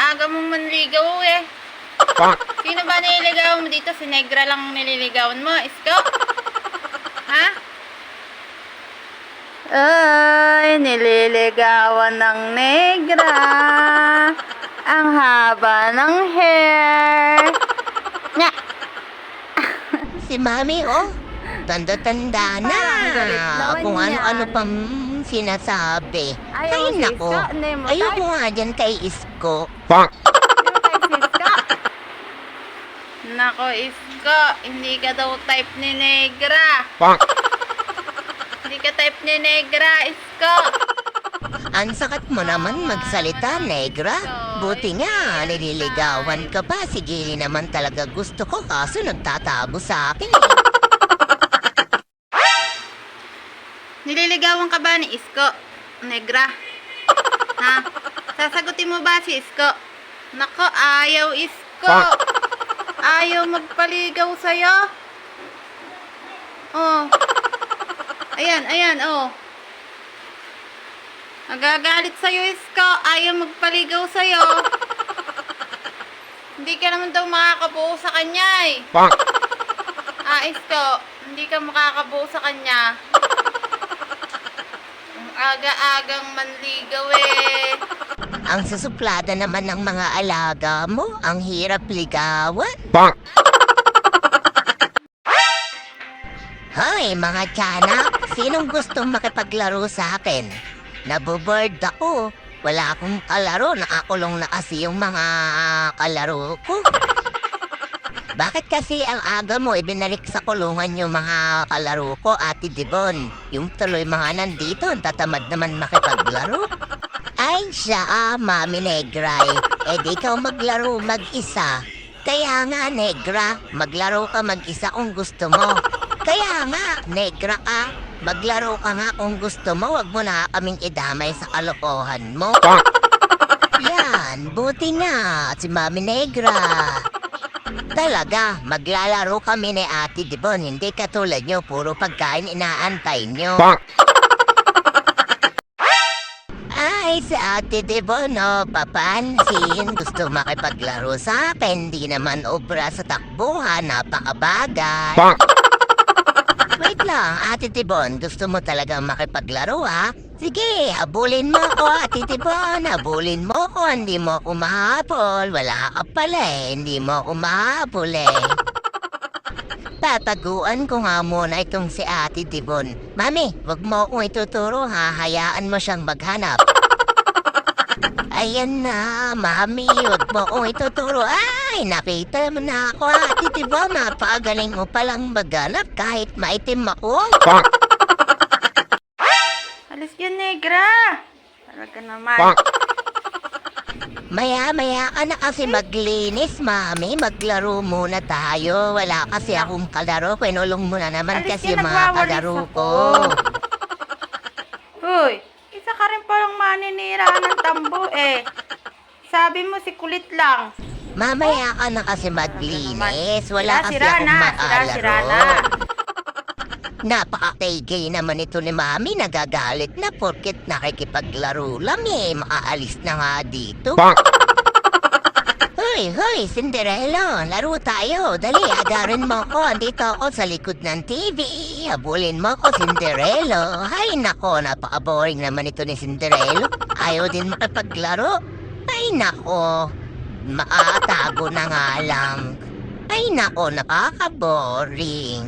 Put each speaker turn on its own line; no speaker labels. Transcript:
aga mong manligaw eh. Sino ba nililigawan mo dito? Si Negra lang nililigawan mo, Isko? Ha? Ay, nililigawan ng Negra. Ang haba ng hair. Nga.
Si Mami, oh. Tanda-tanda na.
Parang galit naman
Kung
yan.
ano-ano pang sinasabi.
Ayaw
Ay,
si
nako.
Isko, hindi mo
Ayoko
type.
nga dyan kay Isko.
Nako, Isko, hindi ka daw type ni Negra. Hindi ka type ni Negra, Isko.
Ang sakat mo naman magsalita, Negra. Buti nga, nililigawan ka pa. Sige naman talaga gusto ko, kaso nagtatabo sa akin.
Nililigawan ka ba ni Isko, Negra? Ha? Sasagutin mo ba si Isko? Nako, ayaw Isko. Ayaw magpaligaw sa'yo. Oh. Ayan, oh. Nagagalit sa'yo, Isko. Ayaw magpaligaw sa'yo. Hindi ka naman daw makakabuo sa kanya eh. Isko, hindi ka makakabuo sa kanya. Ang aga-agang manligaw eh.
Ang susuplada naman ng mga alaga mo, ang hirap ligawan. Hoy, mga tiyanak, sinong gustong makipaglaro sa akin? Naboboard ako. Wala akong kalaro, nakakulong na kasi yung mga kalaro ko. Bakit kasi ang aga mo ibinalik sa kulungan yung mga kalaro ko, Ate Dibon? Yung tuloy mga nandito, tatamad naman makipaglaro. Ay siya, Mami Negra. Di ikaw maglaro mag-isa. Kaya nga, Negra, maglaro ka mag-isa kung gusto mo. Kaya nga, Negra ka, maglaro ka nga kung gusto mo. Wag mo na kaming idamay sa kalokohan mo. Yan, buti nga, si Mami Negra. Talaga, maglalaro kami ni Ate Dibon. Hindi katulad nyo, puro pagkain inaantay nyo. Ay, si Ate Dibon, papansin. Gusto makipaglaro sa akin. Di naman obra sa takbuhan. Napakabagal. Wait lang, Ate Dibon. Gusto mo talagang makipaglaro, ha? Sige, habulin mo ko, Ate Dibon. Habulin mo ko. Hindi mo ako mahabol. Wala ka pala eh. Hindi mo ako mahabol eh. Tataguan ko nga muna itong si Ate Dibon. Mami, wag mo akong ituturo ha. Hayaan mo siyang maghanap. Ayan na, Mami. Wag mo akong ituturo. Ay, nakita mo na ako, Ate Dibon. Napakagaling mo palang maghanap kahit maitim ako.
Alis yan, Negra. Talaga naman.
Maya-maya ka na kasi maglinis, Mami. Maglaro muna tayo. Wala kasi akong kalaro. Kinulong mo na naman
Alis
kasi
yan,
mga
nagwawalis
kalaro
ako.
ko.
Hoy, isa ka rin palang maninira ng tambo eh. Sabi mo si kulit lang.
Mamaya ka na kasi maglinis. Wala kasi
Sira-sira
akong
na,
makalaro.
sira-sira na.
Napaka-tegay naman ito ni Mami. Nagagalit na porket nakikipaglaro lang eh. Makaalis na nga dito. Hoy, Cinderella. Laro tayo. Dali, agarin mo ko. Andito ako sa likod ng TV. Habulin mo ko, Cinderella. Ay, nako. Napaka-boring naman ito ni Cinderella. Ayaw din makipaglaro. Ay, nako. Makatago na nga lang. Ay, nako. Napaka-boring.